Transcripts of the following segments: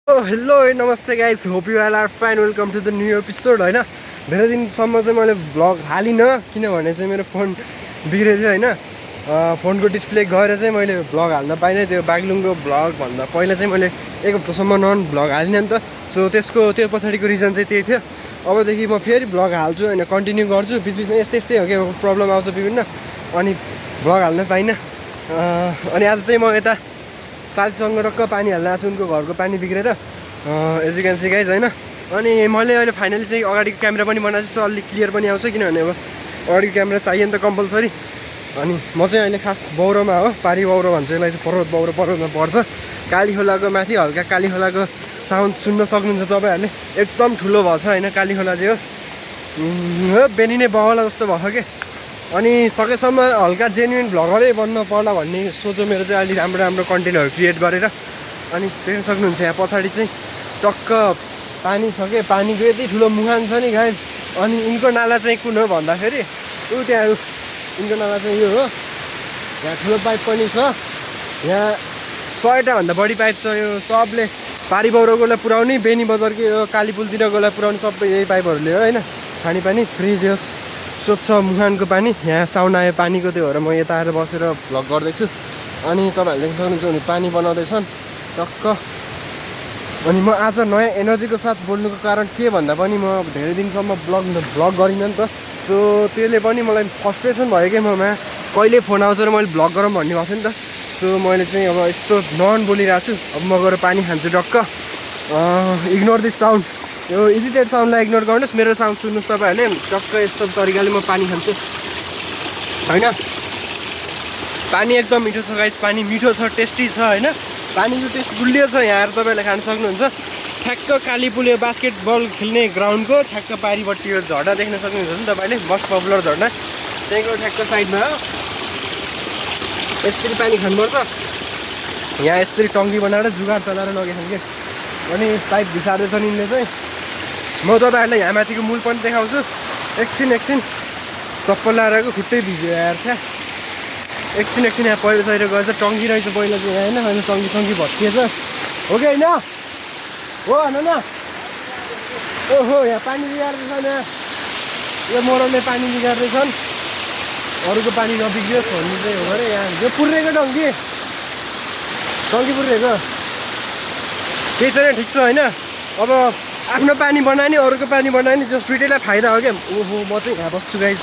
Hello नमस्ते guys, hope you are fine. Welcome to the new episode. होइन, धेरै दिनसम्म चाहिँ मैले भ्लग हालिनँ किनभने चाहिँ मेरो फोन बिग्रेको थियो। होइन, फोनको डिस्प्ले गएर चाहिँ मैले भ्लग हाल्न पाइनँ। त्यो बागलुङको भ्लग भन्दा पहिला चाहिँ मैले एक हप्तासम्म नन भ्लग हालिनँ नि त। सो त्यो पछाडिको रिजन चाहिँ त्यही थियो। अबदेखि म फेरि भ्लग हाल्छु, होइन, कन्टिन्यू गर्छु। बिचबिचमा यस्तै हो क्या, प्रब्लम आउँछ विभिन्न, अनि भ्लग हाल्न पाइनँ। अनि आज चाहिँ म यता साथीसँग रक्क पानी हाल्न आएको छु। उनको घरको पानी बिग्रेर, as you can see guys. होइन, अनि मैले अहिले फाइनली चाहिँ अगाडिको क्यामेरा पनि बनाएको छु, सो अलिक क्लियर पनि आउँछ किनभने अब अगाडिको क्यामेरा चाहियो नि त कम्पलसरी। अनि म चाहिँ अहिले खास बौरोमा हो, पारी बौरो भन्छ यसलाई चाहिँ, पर्वतमा पर्छ। काली खोलाको माथि हल्का काली खोलाको साउन्ड सुन्न सक्नुहुन्छ तपाईँहरूले। एकदम ठुलो भएको छ, होइन, काली खोला जे होस् बेनी नै बहला जस्तो भएको के। अनि सकेसम्म हल्का जेन्युन भ्लगरै बन्न पर्ला भन्ने सोचो मेरो चाहिँ। अलिक राम्रो कन्टेन्टहरू क्रिएट गरेर। अनि देख्न सक्नुहुन्छ यहाँ पछाडि चाहिँ टक्क पानी छ के, पानीको यति ठुलो मुहान छ नि गाइज। अनि यिनको नाला चाहिँ कुन हो भन्दाखेरि त्यहाँ यिनको नाला चाहिँ यो हो। यहाँ ठुलो पाइप पनि छ, यहाँ 100 भन्दा बढी पाइप छ। यो सबले पारी बौरोकोलाई पुऱ्याउने, बेनी बजारको यो कालीपुलतिरकोलाई पुऱ्याउने सबै यही पाइपहरूले हो। होइन, खानेपानी फ्री जोस् स्वच्छ मुहानको पानी। यहाँ साउन्ड आयो पानीको, त्यो भएर म यता आएर बसेर भ्लग गर्दैछु। अनि तपाईँहरूले देख्न सक्नुहुन्छ भने पानी बनाउँदैछन् टक्क। अनि म आज नयाँ एनर्जीको साथ बोल्नुको कारण के भन्दा पनि म धेरै दिनसम्म भ्लग गरिनँ नि त। सो त्यसले पनि मलाई फ्रस्ट्रेसन भयो कि ममा कहिले फोन आउँछ र मैले भ्लग गरौँ भन्ने भएको थियो नि त। सो मैले चाहिँ अब यस्तो नन बोलिरहेको छु। अब म गएर पानी खान्छु टक्क। इग्नोर दिस साउन्ड, यो इरिटेड साउन्डलाई इग्नोर गर्नुहोस्, मेरो साउन्ड सुन्नुहोस् तपाईँहरूले। टक्क यस्तो तरिकाले म पानी खान्छु। होइन, पानी एकदम मिठो छ गाइस, पानी मिठो छ, टेस्टी छ। होइन, पानीको टेस्ट गुलियो छ। यहाँ आएर तपाईँहरूले खान सक्नुहुन्छ। ठ्याक्क कालीपुल यो बास्केटबल खेल्ने ग्राउन्डको ठ्याक्क पारिपट्टि यो झर्ना देख्न सक्नुहुन्छ नि तपाईँले, मोस्ट पपुलर झर्ना त्यहीँको ठ्याक्क साइडमा हो। यसरी पानी खानुपर्छ। यहाँ यसरी टङ्की बनाएर जुगाड चलाएर लगेछन् कि। अनि पाइप भिसार्दैछन् यिनले चाहिँ। म तपाईँहरूलाई यहाँ माथिको मूल पनि देखाउँछु। एकछिन चप्पल लगाएको खुट्टै भिज्यो यार छ। एकछिन यहाँ पहिरो सहिरो गएछ। टङ्की रहेछ पहिला चाहिँ यहाँ, होइन, अहिले टङ्की भत्किएछ हो कि होइन? हो भन न। ओहो, यहाँ पानी बिगार्दैछन्। यहाँ यो मोरलले पानी बिगार्दैछन्, अरूको पानी नबिग्रियोस् भन्ने चाहिँ हो अरे। यहाँ यो पुर्रेको टङ्की पुर्रेको केही छैन, ठिक छ। होइन, अब आफ्नो पानी बनायो नि अरूको पानी बनायो नि, जो दुइटैलाई फाइदा हो क्या। ओहो, म चाहिँ यहाँ बस्छु गाइज,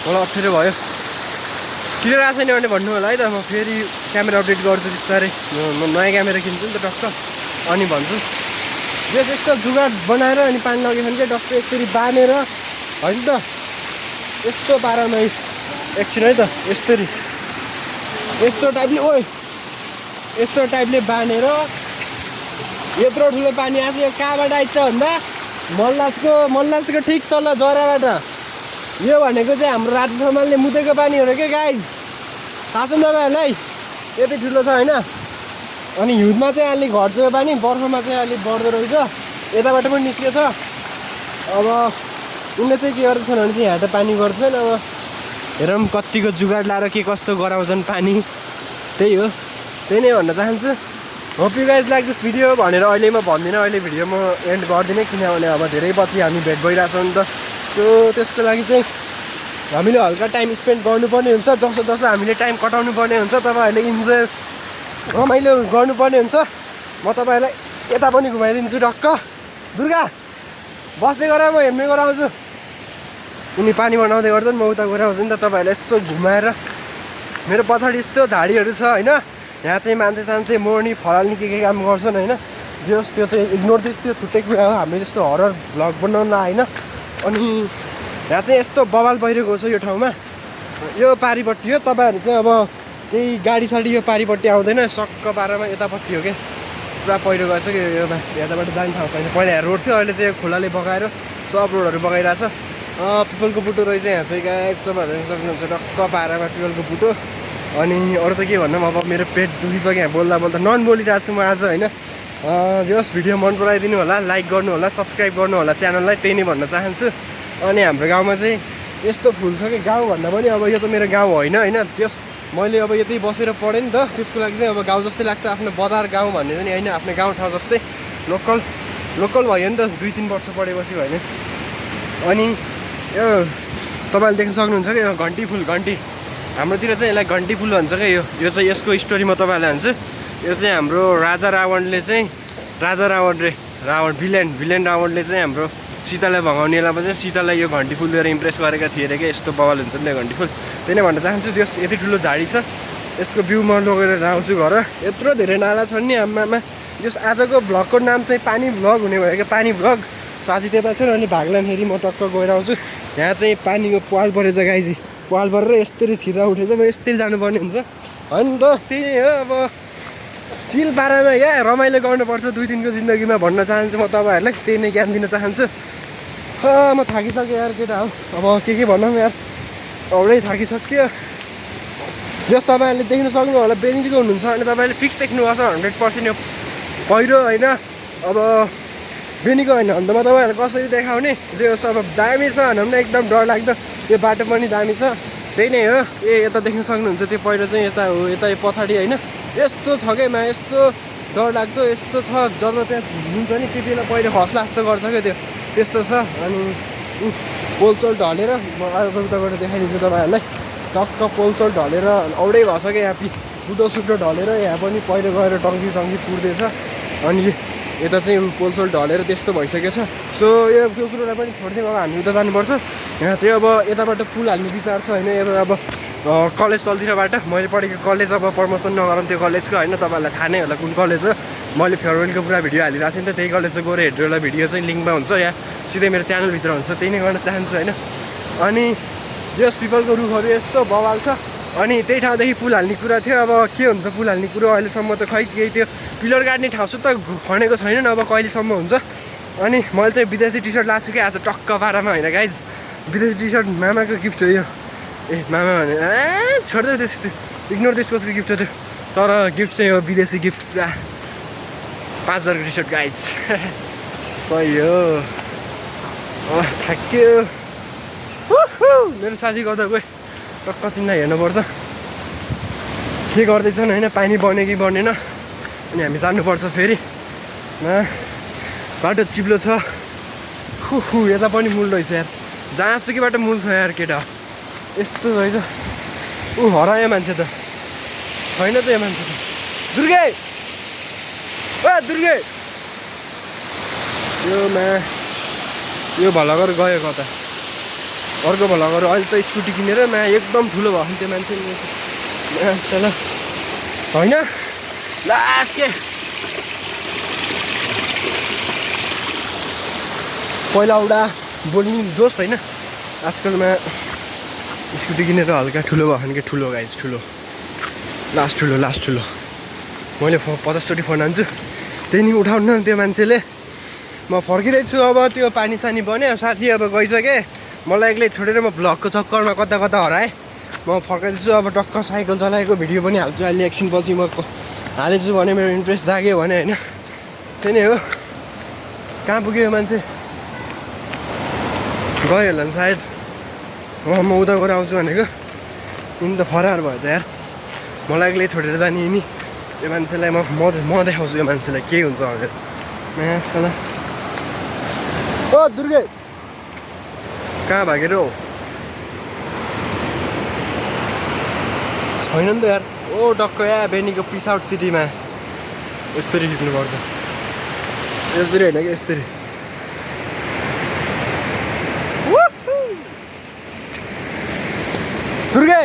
मलाई अप्ठ्यारो भयो। क्लियर आएको छैन भने भन्नु होला है त। म फेरि क्यामेरा अपडेट गर्छु बिस्तारै। म नयाँ क्यामेरा किन्छु नि त टक्क, अनि भन्छु। यस्तो जुगाड बनाएर अनि पानी लगेछ भने चाहिँ टक्क यसरी बाँधेर, होइन त, यस्तो पारामा एकछिन है त, यस्तो टाइपले बाँधेर यत्रो ठुलो पानी आएको। यो कहाँबाट आइन्छ भन्दा मल्लाजको ठिक तल जराबाट। यो भनेको चाहिँ हाम्रो रातो समानले मुतेको पानी हो र के गाइज, थाहा छ नि तपाईँहरूलाई? यति ठुलो छ। होइन, अनि हिउँदमा चाहिँ अलिक घट्छ यो पानी, बर्खामा चाहिँ अलिक बढ्दो रहेछ। यताबाट पनि निस्केछ। अब उनले चाहिँ के गर्दैछन् भने चाहिँ यहाँ त पानी गर्छन्। अब हेरौँ कतिको जुगाड लाएर के कस्तो गराउँछन् पानी। त्यही हो, त्यही नै भन्न चाहन्छु। Hope you guys like this video भनेर अहिले म भन्दिनँ। अहिले भिडियो म एन्ड गर्दिनँ किनभने अब धेरै पछि हामी भेट भइरहेछौँ नि त। सो त्यसको लागि चाहिँ हामीले हल्का टाइम स्पेन्ड गर्नुपर्ने हुन्छ। जसो हामीले टाइम कटाउनु पर्ने हुन्छ, तपाईँहरूले इन्जोय रमाइलो गर्नुपर्ने हुन्छ। म तपाईँहरूलाई यता पनि घुमाइदिन्छु टक्क। दुर्गा बस्दै गर, म हेर्ने गराउँछु। उनी पानी बनाउँदै गर्छन्, म उता गराउँछु नि त। तपाईँहरूलाई यसो घुमाएर मेरो पछाडि यस्तो झाडीहरू छ। होइन, यहाँ चाहिँ मान्छे मोर्नी फलाल्ने के काम गर्छन्। होइन, जस त्यो चाहिँ इग्नोर दिस, त्यो छुट्टै कुरा हो। हामीले जस्तो हरर भ्लग बनाउन होइन। अनि यहाँ चाहिँ यस्तो बवाल भइरहेको छ यो ठाउँमा। यो पारिपट्टि हो, तपाईँहरू चाहिँ अब केही गाडीसाडी यो पारिपट्टि आउँदैन। सक्क पारामा यतापट्टि हो क्या, पुरा पहिरो गएछ कि। यो यताबाट जाने ठाउँ छैन। पहिला यहाँ रोड थियो, अहिले चाहिँ खोलाले बगाएर सब रोडहरू बगाइरहेछ। पिपलको बुटो रहेछ यहाँ चाहिँ गाइस, तपाईँहरू सक्नुहुन्छ टक्क पारामा पिपलको बुटो। अनि अरू त के भन्नु, अब मेरो पेट दुखिसक्यो यहाँ बोल्दा नन बोलिरहेको छु म आज। होइन, जस भिडियो मन पराइदिनु होला, लाइक गर्नु होला, सब्सक्राइब गर्नु होला च्यानललाई, त्यही नै भन्न चाहन्छु। अनि हाम्रो गाउँमा चाहिँ यस्तो फुल छ कि, गाउँ भन्दा पनि अब यो त मेरो गाउँ होइन। होइन, मैले अब यतै बसेर पढेँ नि त, त्यसको लागि चाहिँ अब गाउँ जस्तै लाग्छ। आफ्नो बजार गाउँ भन्ने चाहिँ होइन, आफ्नो गाउँठाउँ जस्तै। लोकल भयो नि त 2-3 वर्ष पढेपछि भयो नि। अनि यो तपाईँले देख्न सक्नुहुन्छ क्या यो घन्टी फुल घन्टी हाम्रोतिर चाहिँ यसलाई घन्टी फुल भन्छ क्या यो चाहिँ यसको स्टोरी म तपाईँलाई भन्छु। यो चाहिँ हाम्रो राजा रावणले चाहिँ रावण भिलेन रावणले चाहिँ हाम्रो सीतालाई भगाउने बेलामा चाहिँ सीतालाई यो घन्टी फुल दिएर इम्प्रेस गरेका थिए अरे क्या। यस्तो बवाल हुन्छ नि घन्टी फुल। त्यही नै भन्न चाहन्छु यस यति ठुलो झाडी छ यसको भ्यू म लगेर आउँछु घर। यत्रो धेरै नाला छन् नि आमामा। यस आजको भ्लगको नाम चाहिँ पानी भ्लग हुने भयो क्या पानी भ्लग। साथी त्यता छ अनि भाग्लाखेरि म टक्क गएर आउँछु। यहाँ चाहिँ पानीको पाल परेछ गाइजी पाल परेर यस्तरी छिरा उठेछ म यस्तरी जानुपर्ने हुन्छ होइन त। त्यही हो अब चिल पारामा यहाँ रमाइलो गर्नुपर्छ 2 दिनको जिन्दगीमा भन्न चाहन्छु म तपाईँहरूलाई। त्यही नै ज्ञान दिन चाहन्छु। म थाकिसकेँ यार केटा हो अब के भनौँ यार औरै थाकिसक्यो। जस तपाईँहरूले देख्न सक्नु होला बेनीको हुनुहुन्छ भने तपाईँले फिक्स देख्नुपर्छ 100% यो पहिरो होइन। अब बेनीको होइन भने त म तपाईँहरूलाई कसरी देखाउने जे होस् अब दामी छ भनौँ न एकदम डरलाग्दो। यो बाटो पनि दामी छ त्यही नै हो। यता देख्न सक्नुहुन्छ त्यो पहिरो चाहिँ यता हो यता पछाडि होइन यस्तो छ क्या यस्तो डरलाग्दो यस्तो छ जब त्यहाँ हुन्छ नि त्यति बेला पहिरो खस्ला जस्तो गर्छ क्या त्यो त्यस्तो छ। अनि पोलसोल ढलेर म अर्को उताबाट देखाइदिन्छु तपाईँहरूलाई। टक्क पोलसोल ढलेर औडै भएछ क्या यहाँ बुटो ढलेर यहाँ पनि पहिरो गएर टङ्की पुर्दैछ। अनि यता चाहिँ पोलसोल ढलेर त्यस्तो भइसकेको छ। सो यो कुरोलाई पनि छोडिदिउँ अब हामी उता जानुपर्छ। यहाँ चाहिँ अब यताबाट पुल हाल्ने विचार छ होइन। यता अब कलेज तलतिरबाट मैले पढेको कलेज अब प्रमोसन नगरौँ त्यो कलेजको होइन। तपाईँहरूलाई थाहा नै होला कुन कलेज हो। मैले फेयरवेलको पुरा भिडियो हालिरहेको थिएँ नि त त्यही कलेज चाहिँ गएर हेरेर एउटा भिडियो चाहिँ लिङ्कमा हुन्छ या सिधै मेरो च्यानलभित्र हुन्छ त्यही नै गर्न चाहन्छु होइन। अनि जस पिपलको रुखहरू यस्तो बवाल छ। अनि त्यही ठाउँदेखि पुल हाल्ने कुरा थियो। अब के हुन्छ पुल हाल्ने कुरो अहिलेसम्म त खै केही त्यो पिलर गाड्ने ठाउँ त खनेको छैन अब कहिलेसम्म हुन्छ। अनि मैले चाहिँ विदेशी टी सर्ट लाएको छु कि आज टक्क पारामा होइन गाइज। विदेशी टी सर्ट मामाको गिफ्ट हो यो। मामा भने छोड्दै त्यस्तो इग्नोर त्यसको गिफ्ट हो त्यो तर गिफ्ट चाहिँ हो विदेशी गिफ्ट पुरा 5000को टी सर्ट गाइज। सही हो थाक्यो मेरो साथी गर्दा गयो टक्क तिमीलाई हेर्नुपर्छ के गर्दैछन् होइन पानी बन्यो कि बनेन। अनि हामी जानुपर्छ फेरि बाटो चिप्लो छ यता पनि मूल रहेछ यार जहाँसुकैबाट मूल छ यार केटा यस्तो रहेछ। हरायो मान्छे त छैन त यो मान्छे त दुर्गे दुर्गे यो भलगर गयो कता अर्को भलगर अहिले त स्कुटी किनेर एकदम ठुलो भयो त्यो मान्छे होइन लास्ट के पहिला एउटा बोल्ने दोस्त होइन आजकलमा स्कुटी किनेर हल्का ठुलो भयो भने के ठुलो गाइज ठुलो लास्ट ठुलो मैले 50चोटि फोन हान्छु त्यही नि उठाउनु त्यो मान्छेले। म फर्किरहेछु अब त्यो पानी सानी बन्यो साथी अब गइसकेँ मलाई एक्लै छोडेर म भ्लगको चक्करमा कता हराएँ। म फर्काइदिन्छु अब टक्क साइकल चलाएको भिडियो पनि हाल्छु अहिले एकछिनपछि म हालेछु भने मेरो इन्ट्रेस्ट जाग्यो भने होइन त्यही नै हो। कहाँ पुग्यो यो मान्छे गयो होला नि सायद म उता गएर आउँछु भनेको यिनी त फरार भयो त यार मलाई एक्लै छोडेर जाने यिनी यो मान्छेलाई म देखाउँछु यो मान्छेलाई के हुन्छ भनेर ओ दुर्गे कहाँ भागेर हो छैन नि त यार ओ टक्क या बेनीको पिस आउट सिटीमा यस्तरी खिच्नुपर्छ यस्तरी होइन कि यस्तरी दुर्गे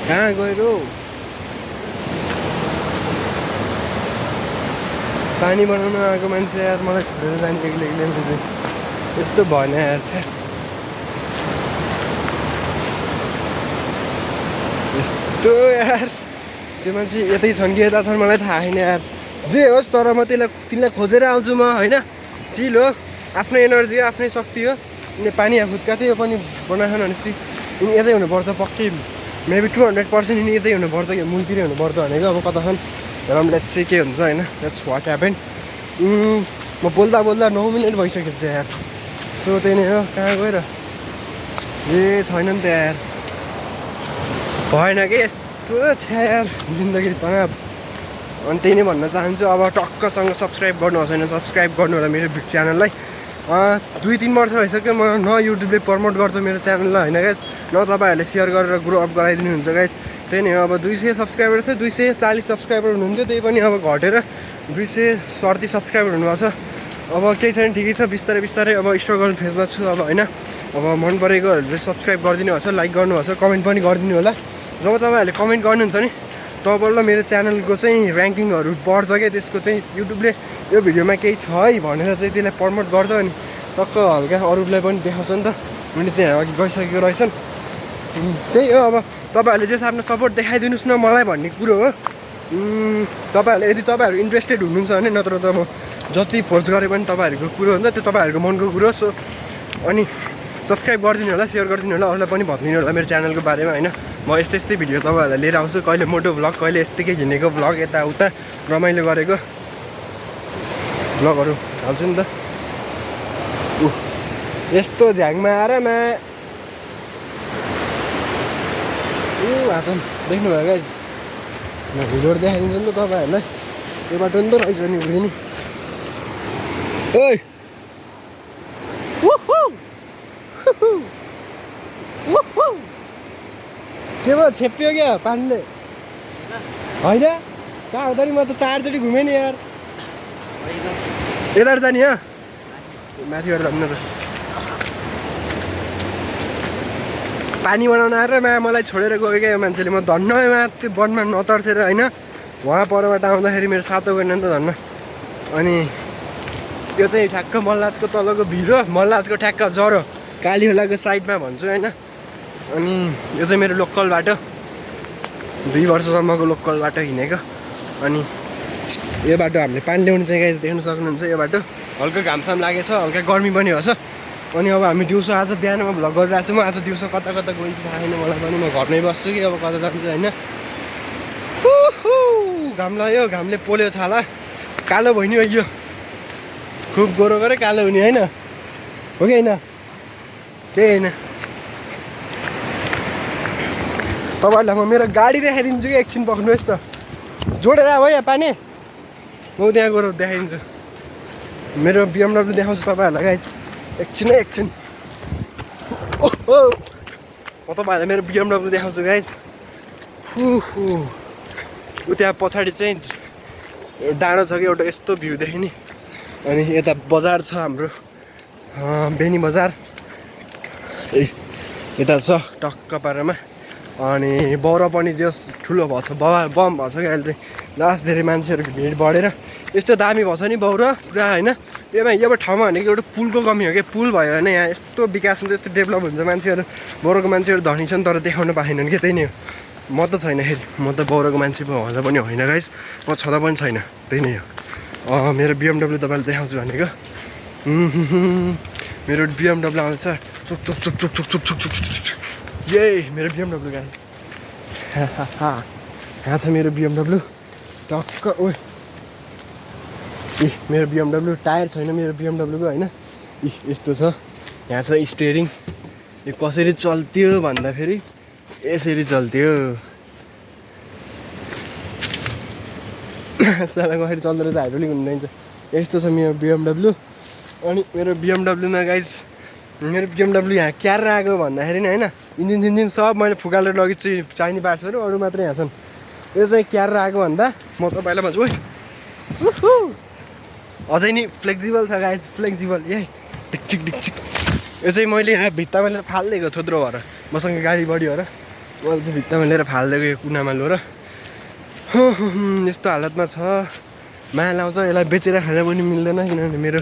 कहाँ गयो पानी बनाउन आएको मान्छे यार मलाई छोडेर जाने एक्लै चाहिँ यस्तो भएन यार यस्तो यार त्यो मान्छे यतै छन् कि यता छन् मलाई थाहा छैन यार जे होस् तर म तिमीलाई खोजेर आउँछु म होइन चिल हो आफ्नो एनर्जी हो आफ्नै शक्ति हो यिनी पानी खुत्का थियो पनि बनाएन भनेपछि यिनी यतै हुनुपर्छ पक्कै मेबी 200% यिनी यतै हुनुपर्छ कि मूलतिरै हुनुपर्छ भनेको अब कता छन् हेरौँ लेट्स सी के हुन्छ होइन लेट्स व्हाट ह्यापेन। म बोल्दा 9 मिनट भइसकेको छ यार सो त्यही नै हो कहाँ गएर छैन नि त यार भएन कि यस्तो छ यार जिन्दगी तनाव अनि त्यही नै भन्न चाहन्छु। अब टक्कसँग सब्सक्राइब गर्नुहोस् होइन, सब्सक्राइब गर्नु होला मेरो च्यानललाई। 2-3 वर्ष भइसक्यो म न युट्युबले प्रमोट गर्छ मेरो च्यानललाई होइन गाइस, न तपाईँहरूले सेयर गरेर ग्रो अप गराइदिनुहुन्छ गाइस। त्यही नै हो, अब 200 सब्सक्राइबर थियो, 240 सब्सक्राइबर हुनुहुन्थ्यो, त्यही पनि अब घटेर 237 सब्सक्राइबर हुनुभएको छ। अब केही छैन, ठिकै छ, बिस्तारै बिस्तारै अब स्ट्रगल फेजमा छु अब होइन। अब मन परेकोहरूले सब्सक्राइब गरिदिनु भएको छ, लाइक गर्नुभएको छ, कमेन्ट पनि गरिदिनु होला। जब तपाईँहरूले कमेन्ट गर्नुहुन्छ नि तबल्ल मेरो च्यानलको चाहिँ ऱ्याङ्किङहरू बढ्छ क्या, त्यसको चाहिँ युट्युबले यो भिडियोमा केही छ है भनेर चाहिँ त्यसलाई प्रमोट गर्छ अनि टक्क हल्का अरूलाई पनि देखाउँछ नि त। मैले चाहिँ अघि गइसकेको रहेछन्। त्यही हो, अब तपाईँहरूले चाहिँ आफ्नो सपोर्ट देखाइदिनुहोस् न मलाई भन्ने कुरो हो। तपाईँहरूले यदि तपाईँहरू इन्ट्रेस्टेड हुनुहुन्छ भने, नत्र त अब जति फोर्स गरे पनि तपाईँहरूको कुरो हुन्छ, त्यो तपाईँहरूको मनको कुरो। सो अनि सब्सक्राइब गरिदिनु होला, सेयर गरिदिनु होला, अरूलाई पनि भनिदिनु होला मेरो च्यानलको बारेमा होइन। म यस्तै भिडियो तपाईँहरूलाई लिएर आउँछु, कहिले मोटो भ्लग, कहिले यस्तै हिँडेको भ्लग, यताउता रमाइलो गरेको भ्लगहरू हाल्छु नि त। यस्तो झ्याङमा आएर हाल्छन् देख्नुभयो गाइस, म भिडियो देखाइदिन्छु नि त तपाईँहरूलाई। यो बाटो नि त रहेछ नि उयो नि। ओइ के भयो, छेप्पियो क्या पानीले होइन? कहाँ हुँदा नि म त 4चोटि घुमेँ नि यार। यता जाने यहाँ माथिबाट जानु त। पानी बनाउन आएर मलाई छोडेर गयो क्या यो मान्छेले। म धन्न त्यो वनमा नतर्सेर होइन, उहाँ परबाट आउँदाखेरि मेरो सातो गएन नि त धन्न। अनि यो चाहिँ ठ्याक्क मल्लाजको तलको भिर, मल्लाजको ठ्याक्क जरो कालीहोलाको साइडमा भन्छु होइन। अनि यो चाहिँ मेरो लोकल बाटो, 2 वर्षसम्मको लोकल बाटो हिँडेको। अनि यो बाटो हामीले पानी ल्याउनु चाहिँ गाइस देख्नु सक्नुहुन्छ। यो बाटो हल्का घामसाम लागेछ, हल्का गर्मी पनि भएको छ। अनि अब हामी दिउँसो आज बिहानमा भ्लग गरिरहेको छु। म आज दिउँसो कता कता गइन्छ थाहा छैन मलाई पनि, म घरमै बस्छु कि अब कता जान्छु होइन। घाम लाग्यो, घामले पोल्यो छाला, कालो भइनी हो यो, खुब गोरो गरे कालो हुने होइन, हो कि होइन? केही होइन। तपाईँहरूलाई म मेरो गाडी देखाइदिन्छु कि, एकछिन पक्नुहोस् त। जोडेर हो यहाँ पानी, म त्यहाँ गएर देखाइदिन्छु। मेरो BMW देखाउँछु तपाईँहरूलाई गाइस, एकछिन। ओहो, म तपाईँहरूलाई मेरो BMW देखाउँछु गाइस। ऊ त्यहाँ पछाडि चाहिँ डाँडो छ कि एउटा, यस्तो भ्यू देखिने। अनि यता बजार छ हाम्रो, बेनी बजार यता छ टक्क पारामा। अनि बौरा पनि जस ठुलो भएको छ, बम भएको छ कि अहिले चाहिँ। लास्ट धेरै मान्छेहरूको भिड बढेर यस्तो दामी भएको छ नि बौरा पुरा होइन। यो ठाउँमा भनेको एउटा पुलको कमी हो कि, पुल भयो भने यहाँ यस्तो विकास हुन्छ, यस्तो डेभलप हुन्छ। मान्छेहरू बौराको मान्छेहरू धनी छन् तर देखाउन पाएनन् कि, त्यही नै हो। म त छैन फेरि, म त बौराको मान्छे भन्दा पनि होइन गाइस, म छँदा पनि छैन, त्यही नै हो। मेरो BMW तपाईँले देखाउँछु भनेको। मेरो BMW आउँछ, चुक यही मेरो BMW गाइस। यहाँ छ मेरो BMW टक्क। ओ मेरो BMW टायर छैन मेरो BMW को होइन। यस्तो छ, यहाँ छ स्टियरिङ। यो कसरी चल्थ्यो भन्दाखेरि यसरी चल्थ्यो। साला कसरी चल्दो रहेछ, हाइड्रोलिक हुँदैन। यस्तो छ मेरो BMW। अनि मेरो BMW मा गाइस, मेरो BMW यहाँ क्यार आएको भन्दाखेरि नि होइन, इन्जिन सब मैले फुकालेर लगेछु, चाहिने पार्ट्सहरू अरू मात्रै यहाँ छन्। यो चाहिँ क्यार आएको भन्दा म तपाईँलाई भन्छु, अझै नि फ्लेक्सिबल छ गाइस, फ्लेक्सिबल। यही ढिकचिक। यो चाहिँ मैले यहाँ भित्तामा लिएर फालिदिएको थोत्रो भएर, मसँग गाडी बढी भएर मैले चाहिँ भित्तामा लिएर फालिदिएको यो कुनामा लिएर। यस्तो हालतमा छ, माया लाउँछ। यसलाई बेचेर खान पनि मिल्दैन, किनभने मेरो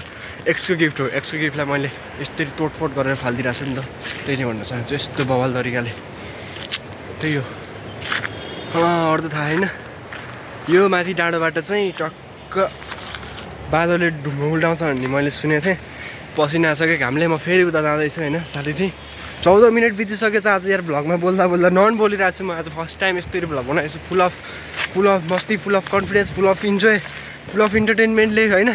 एक्सको गिफ्ट हो। एक्सको गिफ्टलाई मैले यस्तरी तोडफोड गरेर फालिदिरहेको छु नि त, त्यही नै भन्न चाहन्छु। यस्तो बवाल तरिकाले, त्यही हो। अरू त थाहा छैन। यो माथि डाँडोबाट चाहिँ टक्क बादलले ढुङ्गो उल्टाउँछ भन्ने मैले सुनेको थिएँ। पसिना आइसक्यो घामले। म फेरि उता जाँदैछु होइन, साथी थिएँ। 14 मिनट बितिसकेछ आज यार। भ्लगमा बोल्दा नन बोलिरहेको छु म आज, फर्स्ट टाइम यस्तरी भ्लग बनाएको छु। फुल अफ मस्ती, full of confidence, full of enjoy, full of इन्टरटेनमेन्टले होइन।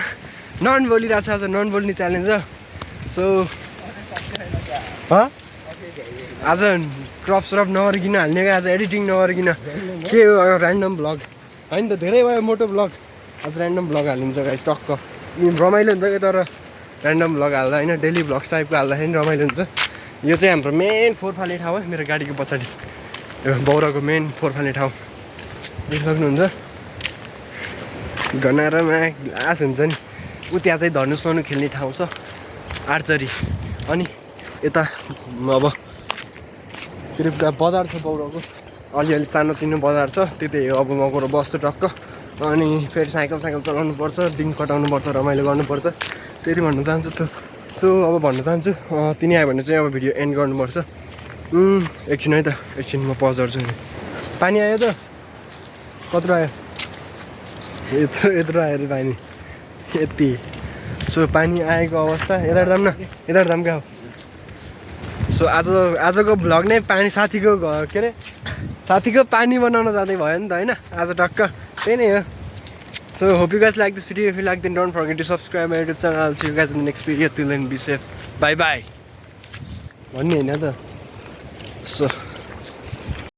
नन बोलिरहेको छु आज, नन बोल्ने च्यालेन्ज हो। सो आज क्रप नगरिकन हाल्ने, आज एडिटिङ नगरिकन के हो ऱ्यान्डम भ्लग होइन त धेरै भयो मोटो ब्लग आज ऱ्यान्डम ब्लग हालिन्छ गाइस टक्क रमाइलो हुन्छ कि तर ऱ्यान्डम ब्लग हाल्दा होइन डेली ब्लग्स टाइपको हाल्दाखेरि पनि रमाइलो हुन्छ यो चाहिँ हाम्रो मेन फोरफाले ठाउँ है मेरो गाडीको पछाडि यो बौराको मेन फोरफाले ठाउँ देख्न सक्नुहुन्छ गनारमा ग्लास हुन्छ नि ऊ त्यहाँ चाहिँ धनु सनु खेल्ने ठाउँ छ आर्चरी अनि यता अब के अरे बजार छ बौराको अलिअलि सानो तिनो बजार छ त्यतै हो अब म गएर बस्छु टक्क अनि फेरि साइकल चलाउनु पर्छ दिन कटाउनु पर्छ रमाइलो गर्नुपर्छ त्यति भन्नु चाहन्छु त सो अब भन्न चाहन्छु तिनी आयो भने चाहिँ अब भिडियो एन्ड गर्नुपर्छ एकछिन है त एकछिन म पज गर्छु नि पानी आयो त कत्रो आयो यत्रो आयो अरे पानी यति सो पानी आएको अवस्था यता दाम न यता दाम क्या हो सो आजको भ्लग नै पानी साथीको के अरे साथीको पानी बनाउन जाँदै भयो नि त होइन आज टक्क त्यही नै हो so hope you guys like this video if you like then don't forget to subscribe my YouTube channel see you guys in the next video till then be safe bye bye भन्ने होइन त so